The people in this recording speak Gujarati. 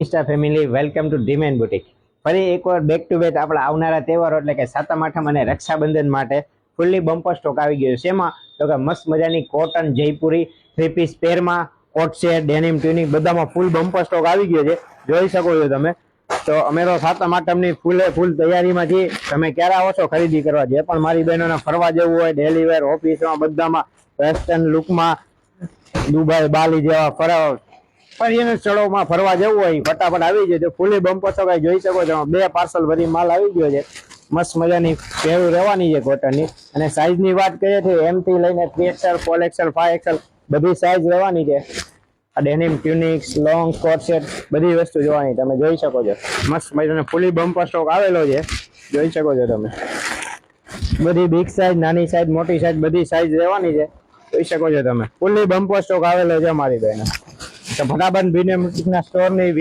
ઇન્સ્ટા ફેમિલી વેલકમ ટુ ડીમેન બુટીક. ફરી એકવાર બેક ટુ બેક આપણા આવનારા તહેવારો એટલે કે સાતમ આઠમ અને રક્ષાબંધન માટે ફૂલ્લી બમ્પર સ્ટોક આવી ગયો છે. એમાં તો કે મસ્ત મજાની કોટન જયપુરી 3 પીસ પેરમાં કોટ સેટ ડેનિમ ટ્યુનિંગ બધામાં ફૂલ બમ્પર સ્ટોક આવી ગયો છે. જોઈ શકો છો તમે. તો અમે તો સાતમ આઠમની ફૂલ તૈયારીમાં છીએ. તમે ક્યારે આવો છો ખરીદી કરવા? જે પણ મારી બહેનોને ફરવા જવું હોય, ડેલી વેર, ઓફિસમાં, બધામાં વેસ્ટર્ન લુકમાં, દુબઈ, બાલી જેવા પર્યટન સ્થળોમાં ફરવા જવું હોય ફટાફટ આવી જાય તો ફૂલી બમ્પર સ્ટોક જોઈ શકો છો. 2 પાર્સલ ભરી માલ આવી ગયો છે. મસ્ત મજાની પહેરું રહેવાની છે કોટનની. અને સાઈઝની વાત કરીએ તો એમ થી લઈને 3XL 4XL 5XL બધી સાઈઝ રહેવાની છે. આ denim tunics, long coat set બધી વસ્તુ જોવાની તમે જોઈ શકો છો. મસ્ત મજાનો ફૂલી બમ્પર સ્ટોક આવેલો છે. જોઈ શકો છો તમે. બધી બિગ સાઈઝ, નાની સાઈઝ, મોટી સાઈઝ બધી સાઈઝ રહેવાની છે. જોઈ શકો છો તમે. ફૂલી બમ્પર સ્ટોક આવેલો છે અમારી બેન. તો ફટાફટ ડીમેન બુટીકના સ્ટોરની